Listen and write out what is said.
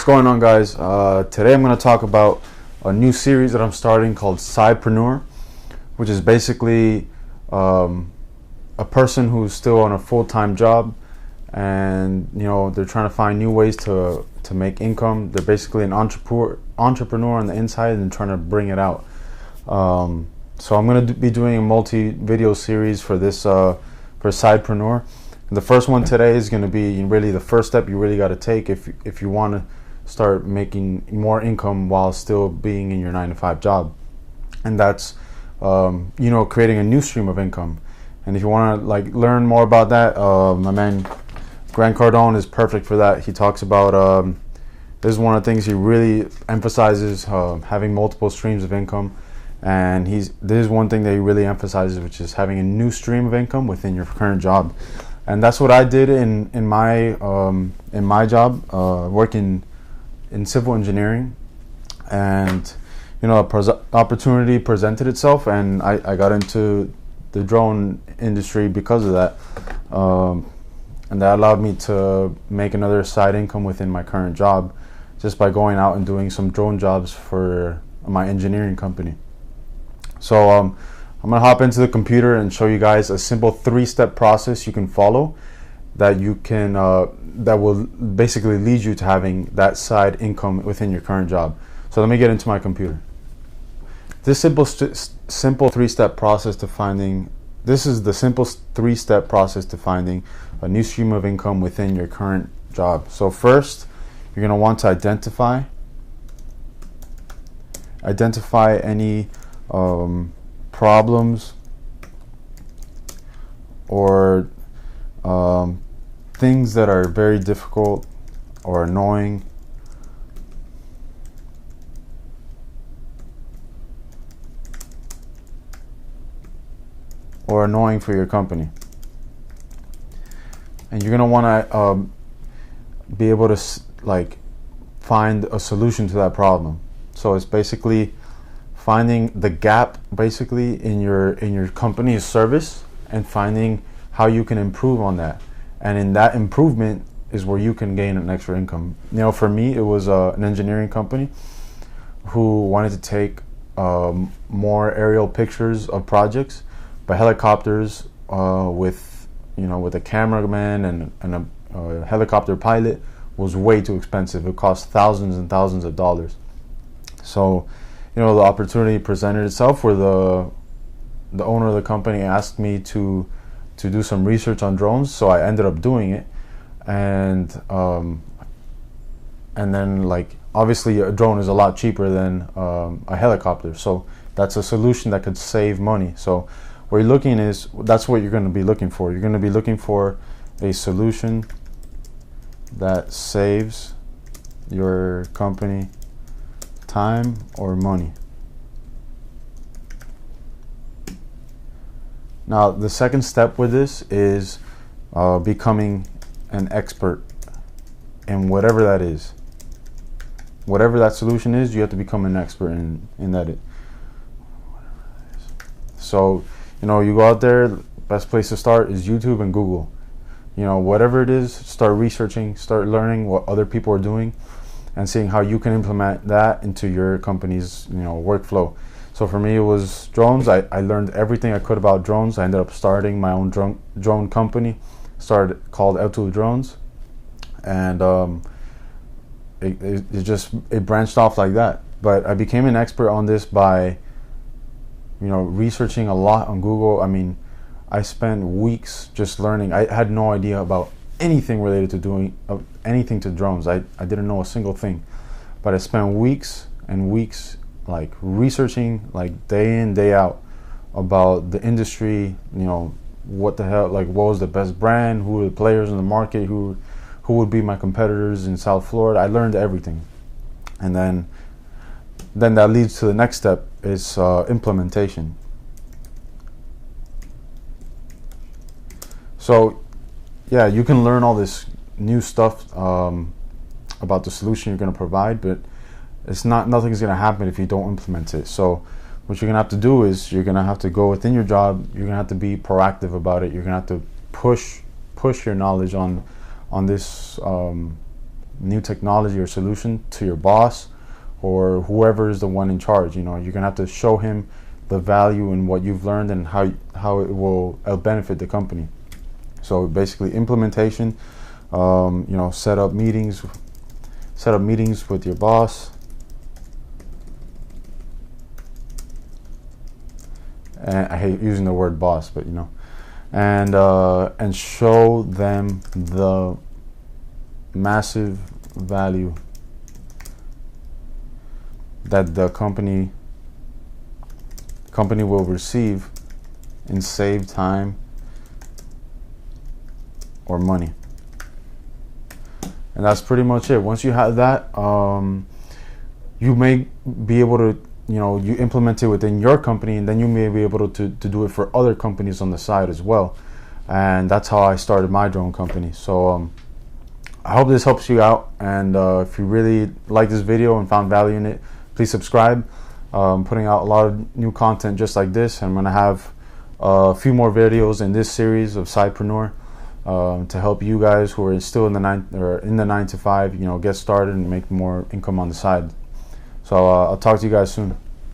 going on, guys? Today I'm going to talk about a new series that I'm starting called Sidepreneuer, which is basically a person who's still on a full-time job, and they're trying to find new ways to make income. They're basically an entrepreneur on the inside and trying to bring it out. So I'm going to be doing a multi-video series for this for Sidepreneuer. And the first one today is going to be really the first step you really got to take if you want to start making more income while still being in your 9-to-5 job, and that's creating a new stream of income. And if you want to learn more about that, my man Grant Cardone is perfect for that. He talks about this is one of the things he really emphasizes, having multiple streams of income. And this is one thing that he really emphasizes, which is having a new stream of income within your current job. And that's what I did in my job, working in civil engineering. And opportunity presented itself, and I got into the drone industry because of that. And that allowed me to make another side income within my current job, just by going out and doing some drone jobs for my engineering company. So I'm gonna hop into the computer and show you guys a simple 3-step process you can follow that you can that will basically lead you to having that side income within your current job. So let me get into my computer. This simple 3-step process to finding a new stream of income within your current job. So first, you're gonna want to identify any problems or things that are very difficult or annoying for your company, and you're gonna want to be able to find a solution to that problem. So it's basically finding the gap basically in your company's service and finding how you can improve on that. And in that improvement is where you can gain an extra income. For me, it was an engineering company who wanted to take more aerial pictures of projects by helicopters with a cameraman and a helicopter pilot. Was way too expensive. It cost thousands and thousands of dollars. So the opportunity presented itself where the owner of the company asked me to do some research on drones. So I ended up doing it, and then obviously a drone is a lot cheaper than a helicopter. So that's a solution that could save money. So that's what you're going to be looking for. You're going to be looking for a solution that saves your company time or money. Now, the second step with this is becoming an expert in whatever that is. Whatever that solution is, you have to become an expert in that. So, you go out there, best place to start is YouTube and Google. Whatever it is, start researching, start learning what other people are doing, and seeing how you can implement that into your company's workflow. So for me, it was drones. I learned everything I could about drones. I ended up starting my own drone company, called L2 Drones, and it branched off like that. But I became an expert on this by researching a lot on Google. I mean, I spent weeks just learning. I had no idea about anything related to doing anything to drones. I didn't know a single thing, but I spent weeks and weeks researching day in, day out about the industry. What the hell, what was the best brand, who were the players in the market, who would be my competitors in South Florida. I learned everything, and then that leads to the next step is implementation. So yeah, you can learn all this new stuff about the solution you're going to provide, but nothing's going to happen if you don't implement it. So what you're going to have to do is you're going to have to go within your job. You're going to have to be proactive about it. You're going to have to push your knowledge on this new technology or solution to your boss or whoever is the one in charge. You're gonna have to show him the value in what you've learned and how it will benefit the company. So basically, implementation. Set up meetings with your boss, and I hate using the word boss, but and show them the massive value that the company will receive in saved time or money. And that's pretty much it. Once you have that, you may be able to, you implement it within your company, and then you may be able to do it for other companies on the side as well. And that's how I started my drone company. So I hope this helps you out. And if you really like this video and found value in it, please subscribe. I'm putting out a lot of new content just like this. I'm going to have a few more videos in this series of Sidepreneur. To help you guys who are still in the 9 to 5, get started and make more income on the side. So I'll talk to you guys soon.